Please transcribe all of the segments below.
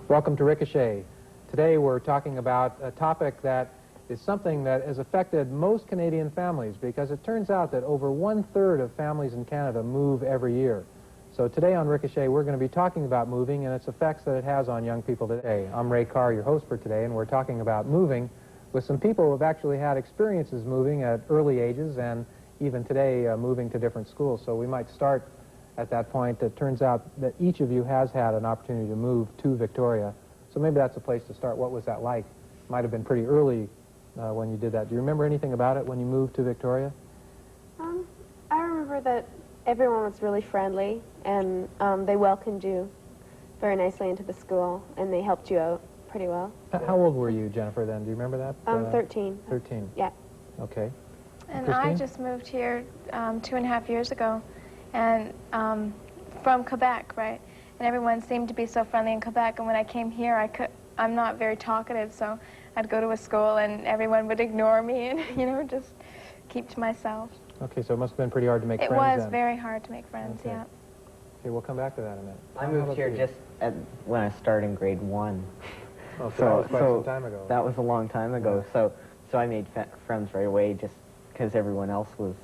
Welcome to Ricochet. Today we're talking about a topic that is something that has affected most Canadian families, because it turns out that over 1/3 of families in Canada move every year. So today on Ricochet we're going to be talking about moving and its effects that it has on young people today. I'm Ray Carr, your host for today, and we're talking about moving with some people who have actually had experiences moving at early ages and even today moving to different schools. So we might start at that point. It turns out that each of you has had an opportunity to move to Victoria. So maybe that's a place to start. What was that like? Might have been pretty early when you did that. Do you remember anything about it when you moved to Victoria? I remember that everyone was really friendly, and they welcomed you very nicely into the school, and they helped you out pretty well. How old were you, Jennifer, then? Do you remember that? 13. 13. Yeah. Okay. And Christine? I just moved here 2.5 years ago, and from Quebec, right? And everyone seemed to be so friendly in Quebec, and when I came here, I'm not very talkative, so I'd go to a school and everyone would ignore me and, you know, just keep to myself. Okay, so it must have been pretty hard to make friends It was then. very hard to make friends, Okay. yeah. Okay, we'll come back to that in a minute. I How moved about here you? just when I started in grade 1. Oh, so that was quite some time ago. That was a long time ago. Yeah. So I made friends right away just because everyone else was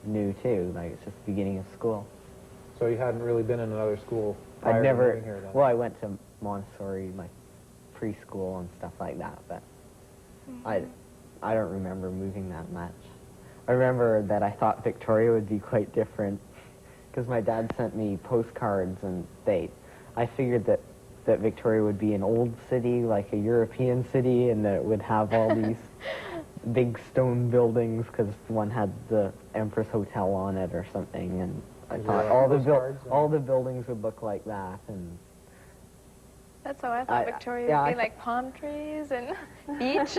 new too. Like, it's just the beginning of school. So you hadn't really been in another school prior I'd to never. moving here then? Well, I went to Montessori, like preschool and stuff like that, but I don't remember moving that much. I remember that I thought Victoria would be quite different because my dad sent me postcards, and I figured that Victoria would be an old city, like a European city, and that it would have all these big stone buildings because one had the Empress Hotel on it or something, and I thought all the buildings would look like that. And That's how I thought Victoria yeah, would be, like palm trees and beach.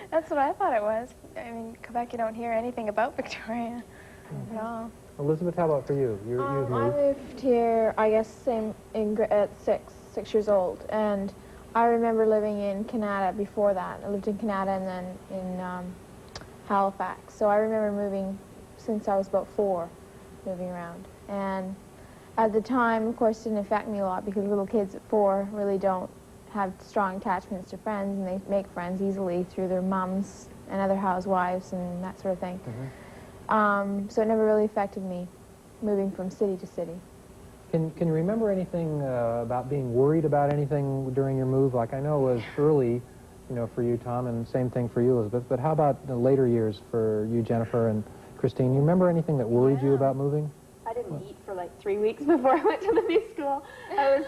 That's what I thought it was. I mean, Quebec, you don't hear anything about Victoria at all. Elizabeth, how about for you? You've I moved. moved here, I guess, at 6 years old, and I remember living in Canada before that. I lived in Canada and then in Halifax. So I remember moving since I was about 4, moving around. And at the time, of course, it didn't affect me a lot because little kids at 4 really don't have strong attachments to friends, and they make friends easily through their mums and other housewives and that sort of thing. So it never really affected me, moving from city to city. Can you remember anything about being worried about anything during your move? Like, I know it was early, you know, for you, Tom, and same thing for you, Elizabeth, but how about the later years for you, Jennifer and Christine? You remember anything that worried you about moving? I didn't eat for like 3 weeks before I went to the new school. I was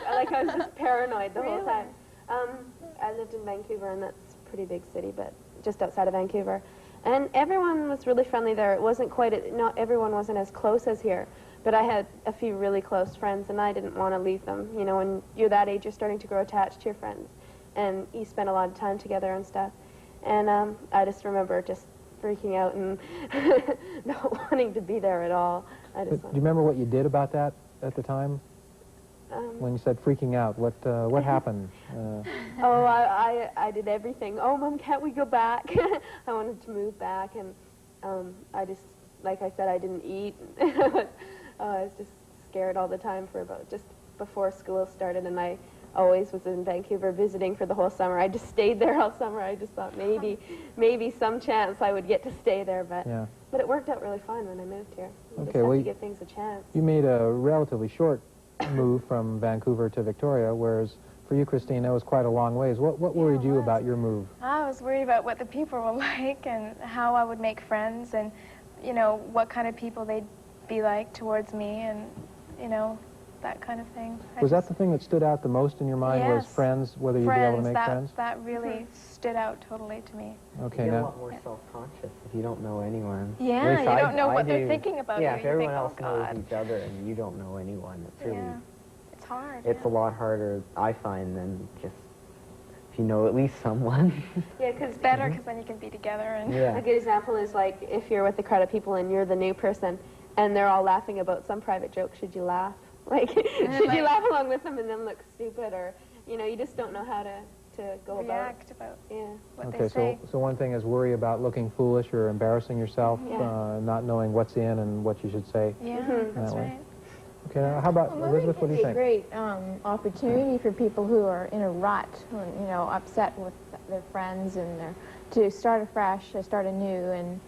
just paranoid the whole time. I lived in Vancouver, and that's a pretty big city, but just outside of Vancouver. And everyone was really friendly there. It wasn't not everyone wasn't as close as here, but I had a few really close friends, and I didn't want to leave them. You know, when you're that age, you're starting to grow attached to your friends, and you spend a lot of time together and stuff. And I just remember just freaking out and not wanting to be there at all. Do you remember what you did about that at the time? When you said freaking out, what happened? I did everything. Oh, Mom, can't we go back? I wanted to move back, and I just, like I said, I didn't eat. I was just scared all the time for about just before school started, and I always was in Vancouver visiting for the whole summer. I just stayed there all summer. I just thought maybe some chance I would get to stay there, but it worked out really fine when I moved here. You just have to give things a chance. You made a relatively short move from Vancouver to Victoria, whereas for you, Christine, that was quite a long ways. What worried you about your move? I was worried about what the people were like and how I would make friends, and, you know, what kind of people they'd be like towards me, and, you know, that kind of thing. Was that the thing that stood out the most in your mind? Yes. Was friends, whether you'd be able to make friends? That really stood out totally to me. Okay, you get a now. lot more self-conscious if you don't know anyone. Yeah, At least you don't know what they're do. thinking about Yeah, you. if You everyone think, else oh, knows God. each other and you don't know anyone, it's really... Yeah, it's hard. It's a lot harder, I find, than just if you know at least someone. Yeah, because It's better because then you can be together. And a good example is like if you're with a crowd of people and you're the new person and they're all laughing about some private joke, should you laugh? Like, should you laugh along with them and then look stupid, or, you know, you just don't know how to go react about what they Okay, say. so one thing is worry about looking foolish or embarrassing yourself, not knowing what's in and what you should say. Yeah, that's right. Okay, now how about Elizabeth? What do you think? It's a great opportunity for people who are in a rut, you know, upset with their friends, and to start afresh, start anew,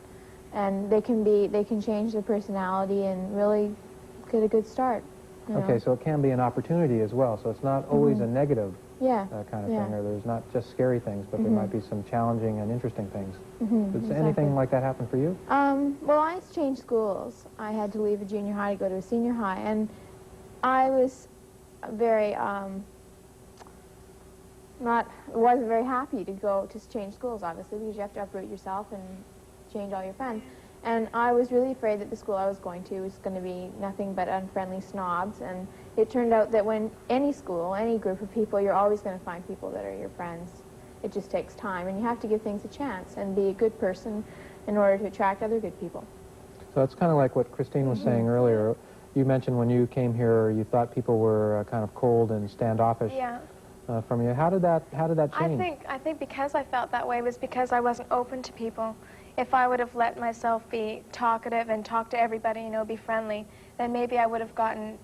and they can change their personality and really get a good start. You know? Okay, so it can be an opportunity as well. So it's not always a negative kind of thing, or there's not just scary things, but there might be some challenging and interesting things. Does anything like that happen for you? Well, I changed schools. I had to leave a junior high to go to a senior high, and I was very wasn't very happy to go to change schools, obviously, because you have to uproot yourself and change all your friends. And I was really afraid that the school I was going to was going to be nothing but unfriendly snobs. And it turned out that when any school, any group of people, you're always going to find people that are your friends. It just takes time, and you have to give things a chance and be a good person in order to attract other good people. So it's kind of like what Christine was saying earlier. You mentioned when you came here, you thought people were kind of cold and standoffish from you. How did that change? I think because I felt that way was because I wasn't open to people. If I would have let myself be talkative and talk to everybody, you know, be friendly, then maybe I would have gotten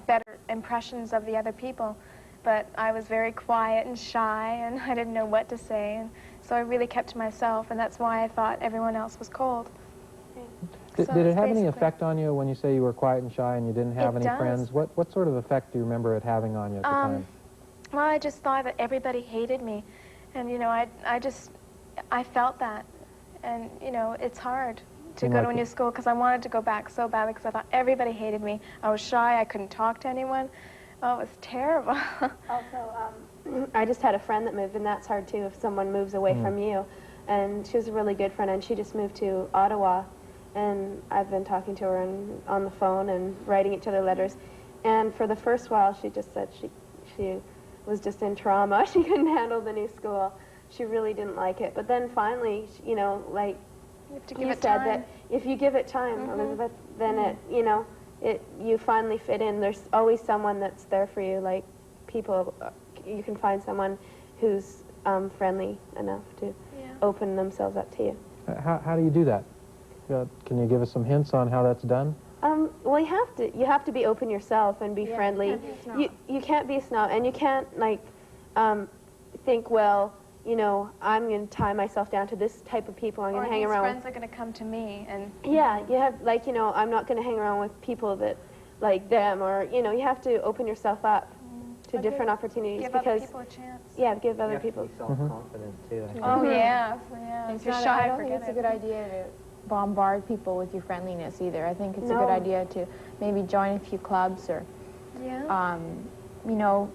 better impressions of the other people. But I was very quiet and shy, and I didn't know what to say, and so I really kept to myself, and that's why I thought everyone else was cold. Did it have any effect on you when you say you were quiet and shy and you didn't have any friends? What sort of effect do you remember it having on you at the time? Well, I just thought that everybody hated me, and you know, I felt that, and you know, it's hard to go to a new school because I wanted to go back so badly because I thought everybody hated me. I was shy. I couldn't talk to anyone. Oh, it was terrible. Also, I just had a friend that moved, and that's hard too if someone moves away from you. And she was a really good friend, and she just moved to Ottawa, and I've been talking to her on the phone and writing each other letters. And for the first while, she just said she was just in trauma. She couldn't handle the new school. She really didn't like it. But then finally, you know, like you said, that if you give it time, Elizabeth, then it, you know, you finally fit in. There's always someone that's there for you. Like people, you can find someone who's friendly enough to open themselves up to you. How do you do that? Can you give us some hints on how that's done? Well, you have to be open yourself and be friendly. You can't be a snob, and you can't like think, well, you know, I'm going to tie myself down to this type of people. I'm going to hang around. Or these friends are going to come to me, and yeah, you have like, you know, I'm not going to hang around with people that like them, or you know, you have to open yourself up to different opportunities give because other people a chance. Yeah, give other you have people. to be self-confident too. I think. Oh yeah. If you're shy, I don't think it's a good idea to bombard people with your friendliness either. I think it's a good idea to maybe join a few clubs or, you know,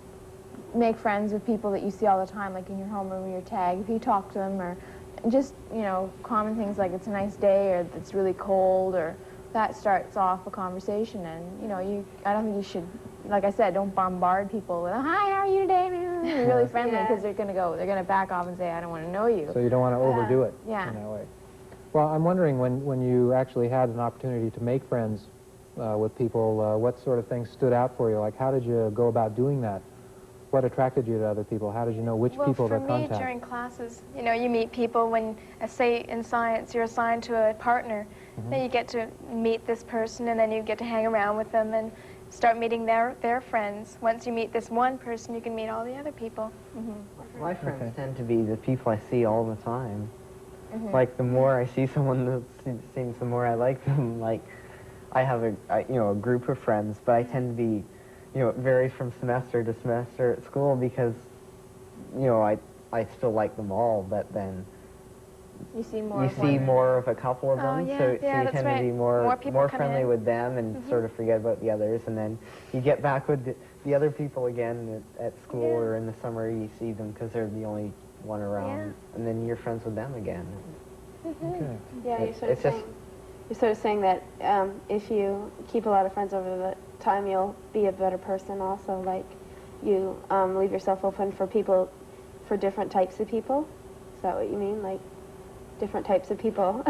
make friends with people that you see all the time, like in your homeroom or your tag. If you talk to them, or just, you know, common things like it's a nice day or it's really cold, or that starts off a conversation. And, you know, I don't think you should, like I said, don't bombard people with, hi, how are you today? You're really friendly, because they're going to back off and say, I don't want to know you. So you don't want to overdo it in Yeah. that way. Well, I'm wondering, when you actually had an opportunity to make friends with people, what sort of things stood out for you? Like, how did you go about doing that? What attracted you to other people? How did you know which people to contact? Well, for me, during classes, you know, you meet people when, say, in science, you're assigned to a partner. Then you get to meet this person, and then you get to hang around with them and start meeting their friends. Once you meet this one person, you can meet all the other people. My friends tend to be the people I see all the time. Like, the more I see someone that seems, the more I like them. Like, I have a group of friends, but I tend to be, you know, it varies from semester to semester at school because, you know, I still like them all, but then you see more of a couple of them, so you tend to be more friendly with them and sort of forget about the others, and then you get back with the other people again at school or in the summer. You see them because they're the only one around, and then you're friends with them again. Okay. Yeah, you're sort of saying that if you keep a lot of friends over the time, you'll be a better person also. Like, you leave yourself open for people, for different types of people. Is that what you mean? Like, different types of people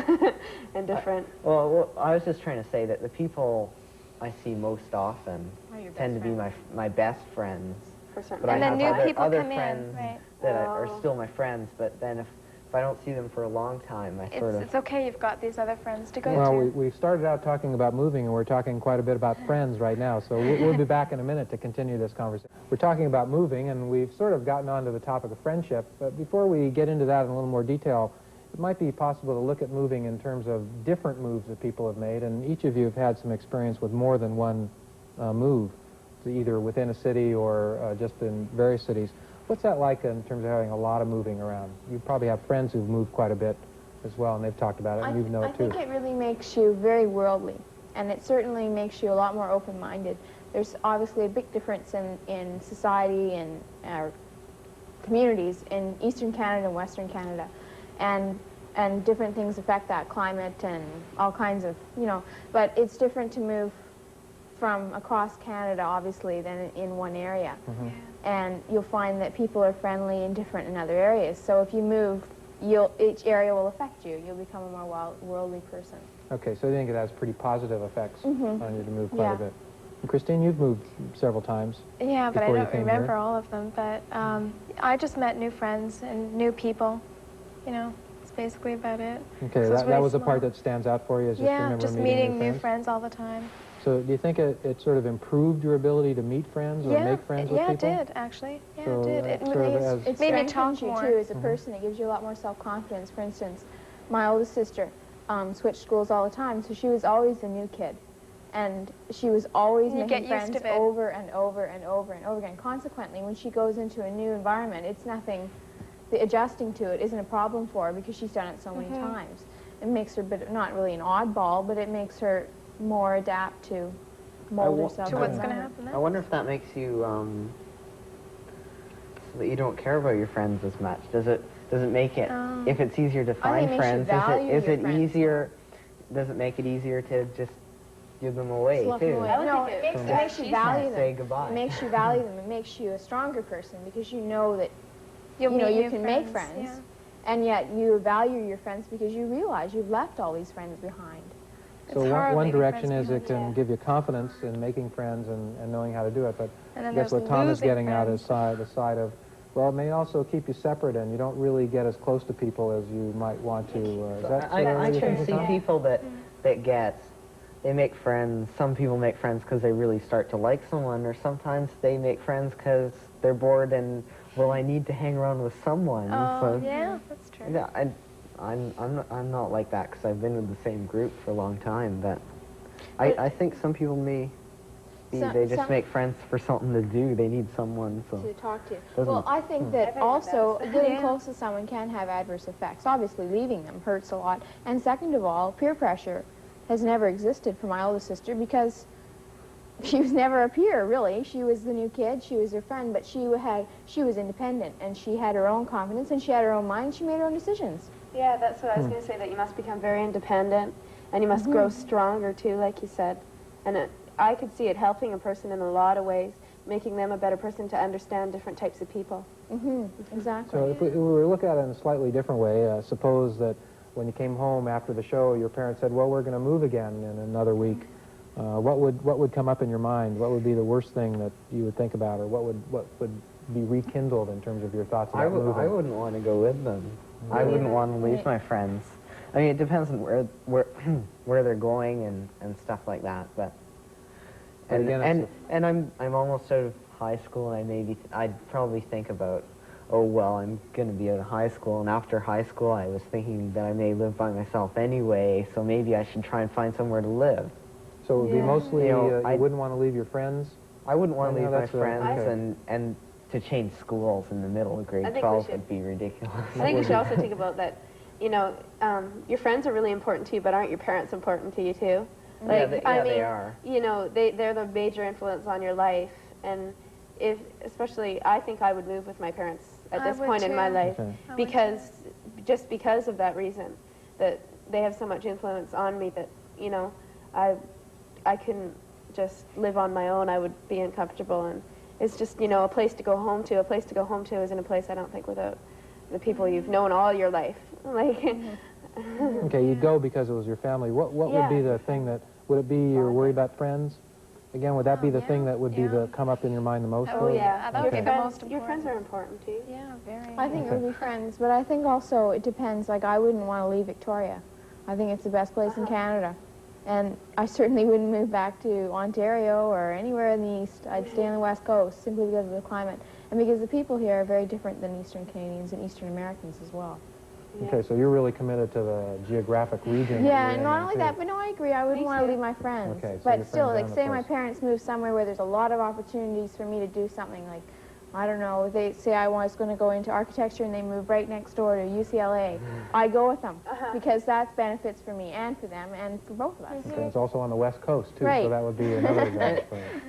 and different... Well, I was just trying to say that the people I see most often tend to be my best friends. For certain. But And I then have new people other come friends in, right? that are still my friends, but then if I don't see them for a long time, I sort of... It's okay, you've got these other friends to go Well, to. we started out talking about moving, and we're talking quite a bit about friends right now, so we'll be back in a minute to continue this conversation. We're talking about moving, and we've sort of gotten onto the topic of friendship, but before we get into that in a little more detail, it might be possible to look at moving in terms of different moves that people have made, and each of you have had some experience with more than one move, either within a city or just in various cities. What's that like in terms of having a lot of moving around? You probably have friends who've moved quite a bit as well, and they've talked about it, and you know it too. I think it really makes you very worldly, and it certainly makes you a lot more open-minded. There's obviously a big difference in society and our communities in Eastern Canada and Western Canada, and different things affect that, climate and all kinds of, you know, but it's different to move from across Canada, obviously, than in one area. Mm-hmm. And you'll find that people are friendly and different in other areas. So if you move, each area will affect you. You'll become a more worldly person. Okay, so you think it has pretty positive effects on you to move quite Yeah. a bit. And Christine, you've moved several times. Yeah, but I before you don't came remember here. all of them. But I just met new friends and new people. You know, it's basically about it. Okay, This that really was the small. part that stands out for you, is just Yeah, remember just meeting new friends all the time. So do you think it sort of improved your ability to meet friends or make friends with people? Yeah, it did, actually. Yeah, So it did. that It sort of made, has- It made me strengthens talk you more. too as a person. It gives you a lot more self-confidence. For instance, my oldest sister switched schools all the time, so she was always the new kid. And she was always You making get used friends to it. over and over and over and over again. Consequently, when she goes into a new environment, it's nothing, the adjusting to it isn't a problem for her because she's done it so many times. It makes her, not really an oddball, but it makes her more adapt to mold herself. To in what's the going to environment. happen I next. wonder if that makes you, so that you don't care about your friends as much. Does it make it, if it's easier to find it makes you friends, value is your it friends easier, does it make it easier to just give them away Slough too? them away. I would No, think it makes you value them. Say goodbye. It makes you value them. It makes you a stronger person because you know that You'll you know meet you new can make friends, yeah. and yet you value your friends because you realize you've left all these friends behind. So It's hard one leaving direction friends is it behind. can give you confidence in making friends and knowing how to do it, but And I then guess there's what Tom is losing getting at is friends. the side of, well, it may also keep you separate and you don't really get as close to people as you might want to. Is that I what you're can thinking, see Tom? people that they make friends. Some people make friends because they really start to like someone, or sometimes they make friends because they're bored and, well, I need to hang around with someone. Oh, so, yeah, that's true. yeah, I'm not like that because I've been with the same group for a long time. But I think some people may be, they just make friends for something to do. They need someone. So To talk to. Doesn't- Well, I think that think also that's- getting Yeah. close to someone can have adverse effects. Obviously, leaving them hurts a lot. And second of all, peer pressure has never existed for my oldest sister because she was never a peer, really. She was the new kid, she was her friend, but she was independent, and she had her own confidence, and she had her own mind, she made her own decisions. Yeah, that's what I was going to say, that you must become very independent, and you must grow stronger, too, like you said. And I could see it helping a person in a lot of ways, making them a better person to understand different types of people. Exactly. So if we were to look at it in a slightly different way, suppose that when you came home after the show, your parents said, well, we're going to move again in another week. What would come up in your mind? What would be the worst thing that you would think about, or what would be rekindled in terms of your thoughts about moving? I wouldn't want to go with them. I wouldn't want to leave my friends. I mean, it depends on where where they're going and stuff like that. But and I'm almost out of high school, and I'd probably think about, oh well, I'm going to be out of high school, and after high school I was thinking that I may live by myself anyway, so maybe I should try and find somewhere to live. So it would be mostly, You know, you wouldn't want to leave your friends? I wouldn't want to Yeah, leave my that's friends okay. and to change schools in the middle of grade I think we 12 should. would be ridiculous. I think we should also think about that, you know, your friends are really important to you, but aren't your parents important to you, too? Like, they are. You know, they're the major influence on your life, and especially, I think I would move with my parents at I this would point in my too. life, Okay. I would just because of that reason, that they have so much influence on me that, you know, I couldn't just live on my own. I would be uncomfortable, and it's just, you know, a place to go home to. A place to go home to isn't a place, I don't think, without the people you've known all your life. Like, Okay, you'd go because it was your family. What would be the thing that, would it be you're worried about friends? Again, would that be the yeah, thing that would be yeah. the come up in your mind the most? Oh, yeah. That would be Your the friends, most your friends important. are important, too. Yeah, very. I think it would be friends, but I think also it depends. Like, I wouldn't want to leave Victoria. I think it's the best place in Canada. And I certainly wouldn't move back to Ontario or anywhere in the east. I'd stay on the west coast simply because of the climate and because the people here are very different than Eastern Canadians and Eastern Americans as well. Okay, so you're really committed to the geographic region. that Yeah, you're and in not then, only too. that, but no, I agree. I wouldn't Me want to too. leave my friends. Okay, so your But friends still, down like, the say my coast. parents move somewhere where there's a lot of opportunities for me to do something. Like, I don't know, they say I was going to go into architecture and they move right next door to UCLA. I go with them because that's benefits for me and for them and for both of us. Okay, it's also on the west coast, too, so Right. that would be another advantage for you.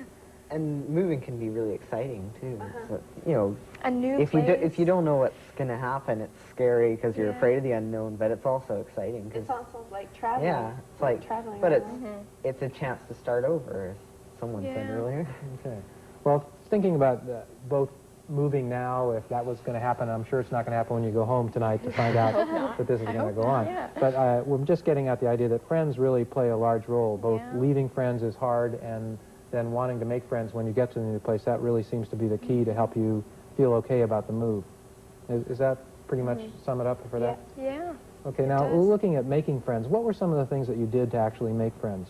And moving can be really exciting too. So, you know, A new if place. if you don't know what's going to happen, it's scary because you're Yeah. afraid of the unknown. But it's also exciting It's because also like traveling. yeah, it's like traveling. but around. it's a chance to start over, as someone said Yeah. earlier. Okay. Well, thinking about both moving now, if that was going to happen, I'm sure it's not going to happen when you go home tonight to find out that this is going to go on. yeah. But we're just getting at the idea that friends really play a large role. Both Yeah. leaving friends is hard, and then wanting to make friends when you get to the new place, that really seems to be the key to help you feel okay about the move. Is that pretty much sum it up for that? Yeah. Okay, It now does. looking at making friends, what were some of the things that you did to actually make friends?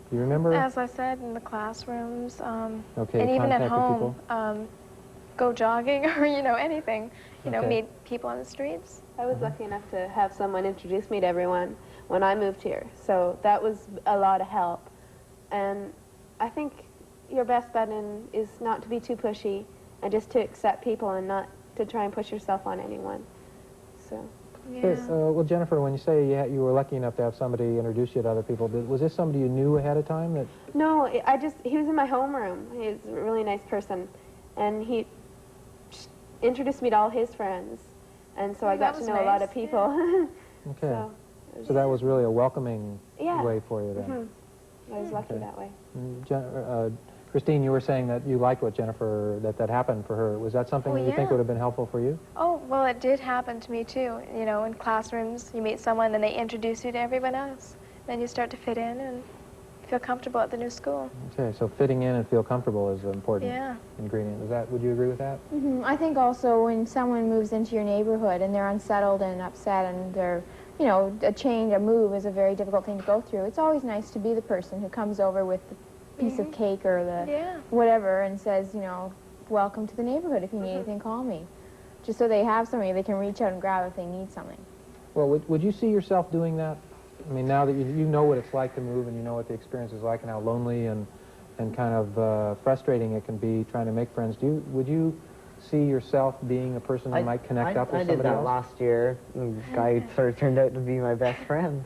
Do you remember? As I said, in the classrooms, Okay, and even at contacted home, people? go jogging or, anything. Okay. Meet people on the streets. I was lucky enough to have someone introduce me to everyone when I moved here, so that was a lot of help. And I think your best bet is not to be too pushy and just to accept people and not to try and push yourself on anyone. So, Okay, Yeah. well, Jennifer, when you say you were lucky enough to have somebody introduce you to other people, was this somebody you knew ahead of time? That no, he was in my homeroom. He was a really nice person, and he introduced me to all his friends, and so I Oh, got that to was know a lot nice, of people. okay? So, So that was really a welcoming Yeah. way for you then. I was lucky Okay. that way. Christine, you were saying that you liked what Jennifer, that happened for her. Was that something Oh, that you think yeah. would have been helpful for you? Oh, well, it did happen to me, too. In classrooms, you meet someone and they introduce you to everyone else. Then you start to fit in and feel comfortable at the new school. Okay, so fitting in and feel comfortable is an important Yeah. ingredient. Would you agree with that? I think also when someone moves into your neighborhood and they're unsettled and upset and they're, a move is a very difficult thing to go through. It's always nice to be the person who comes over with the piece of cake or the Yeah. whatever and says, welcome to the neighborhood. If you need anything, call me. Just so they have somebody they can reach out and grab if they need something. Well, would you see yourself doing that? I mean, now that you know what it's like to move and you know what the experience is like and how lonely and kind of frustrating it can be trying to make friends, would you see yourself being a person who might connect up with I somebody did that else? last year. The guy sort of turned out to be my best friend.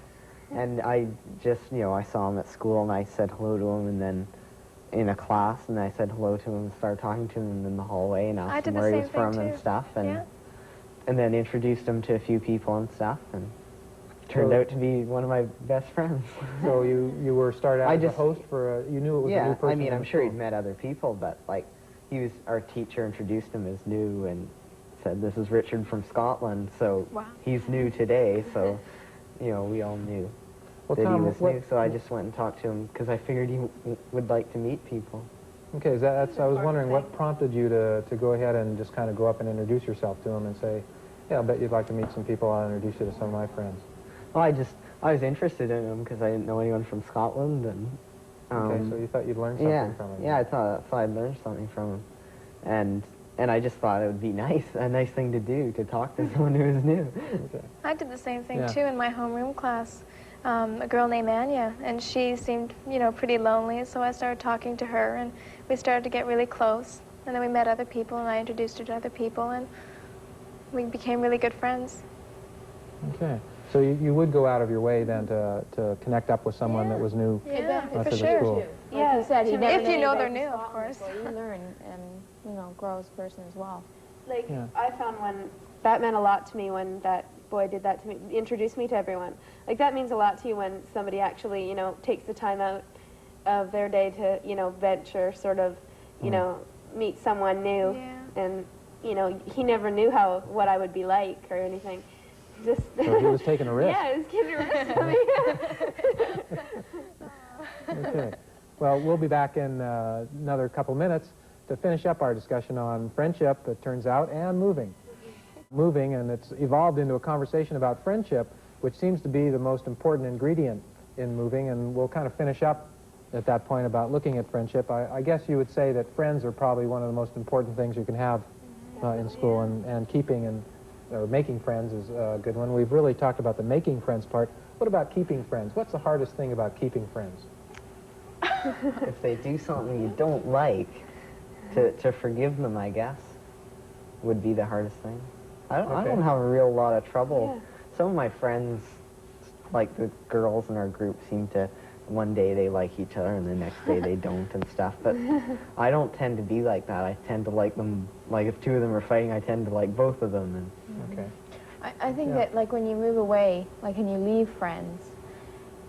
And I just, I saw him at school and I said hello to him, and then in a class, and I said hello to him and started talking to him in the hallway and I asked did him the where he same was thing, from and too. stuff, and Yeah. and then introduced him to a few people and stuff, and turned out to be one of my best friends. So you were started out I as a just- host you knew it was a new Yeah, person. I mean, in I'm the sure school. he'd met other people, but like, our teacher introduced him as new and said, "This is Richard from Scotland," so Wow. he's new today, so, we all knew Well, that Tom, he was new, so I just went and talked to him because I figured he would like to meet people. Okay, I was wondering what prompted you to go ahead and just kind of go up and introduce yourself to him and say, yeah, I bet you'd like to meet some people. I'll introduce you to some of my friends. Well, I was interested in him because I didn't know anyone from Scotland, and Okay, so you thought you'd learn something yeah, from him. yeah, I thought I'd learn something from him, and I just thought it would be a nice thing to do, to talk to someone who is new. Okay. I did the same thing, Yeah. too, in my homeroom class. A girl named Anya, and she seemed, pretty lonely, so I started talking to her, and we started to get really close. And then we met other people, and I introduced her to other people, and we became really good friends. Okay. So you would go out of your way then to connect up with someone that was new Yeah, to for the sure. school. Yeah, Like you said, he never If you knew know anybody they're from new, of Scotland, course. so you learn and grow as a person as well. Like, Yeah. I found that meant a lot to me when that boy did that to me, introduced me to everyone. Like, that means a lot to you when somebody actually, takes the time out of their day to, venture, sort of, meet someone new. Yeah. And, he never knew what I would be like or anything. Just So he was taking a risk. Yeah, he was taking a risk on me. Okay. Well, we'll be back in another couple minutes to finish up our discussion on friendship, it turns out, and moving. Moving, and it's evolved into a conversation about friendship, which seems to be the most important ingredient in moving, and we'll kind of finish up at that point about looking at friendship. I guess you would say that friends are probably one of the most important things you can have in school, and keeping or making friends is a good one. We've really talked about the making friends part. What about keeping friends? What's the hardest thing about keeping friends? If they do something you don't like, to forgive them, I guess, would be the hardest thing. I don't have a real lot of trouble. Yeah. Some of my friends, like the girls in our group, seem to, one day they like each other and the next day they don't and stuff. But I don't tend to be like that. I tend to like them, like if two of them are fighting, I tend to like both of them. And Okay. I think that, like, when you move away, like, and you leave friends,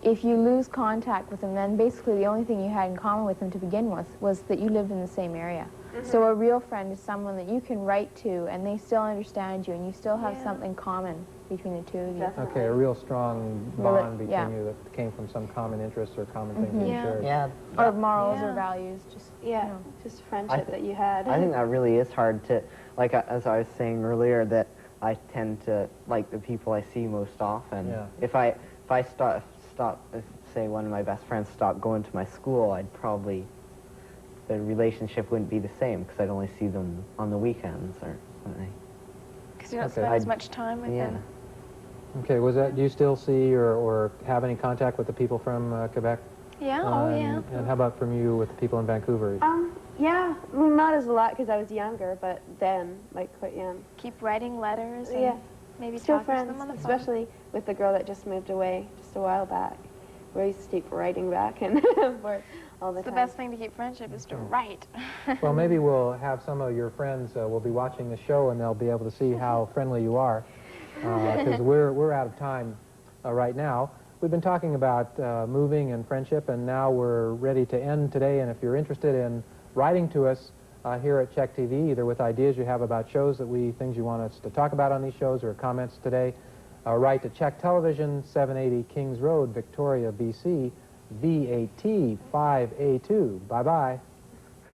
if you lose contact with them, then basically the only thing you had in common with them to begin with was that you lived in the same area. So a real friend is someone that you can write to, and they still understand you, and you still have something common between the two of you. Definitely. Okay, a real strong bond between yeah. you that came from some common interest or common thing that you Yeah. shared. yeah, Or morals Yeah. or values, just, Yeah, you know. just friendship that you had. I think that really is hard to, like as I was saying earlier, that I tend to like the people I see most often. Yeah. If I stop, if, say one of my best friends stopped going to my school, I'd probably, the relationship wouldn't be the same because I'd only see them on the weekends or something. Because you don't Okay. spend as much time with Yeah. them. Okay, do you still see or have any contact with the people from Quebec? Yeah, oh yeah. And how about from you with the people in Vancouver? Yeah, well, not as a lot because I was younger, but then, like, quite young. Keep writing letters and Yeah. maybe Still talking friends, to them on the phone. especially with the girl that just moved away just a while back. We used to keep writing back and forth all the It's the time. best thing to keep friendship is to write. Well, maybe we'll have some of your friends will be watching the show, and they'll be able to see how friendly you are, because we're out of time right now. We've been talking about moving and friendship, and now we're ready to end today. And if you're interested in writing to us here at CHEK-TV, either with ideas you have about shows things you want us to talk about on these shows, or comments today, write to CHEK Television, 780 Kings Road, Victoria, BC, V8T 5A2. Bye-bye.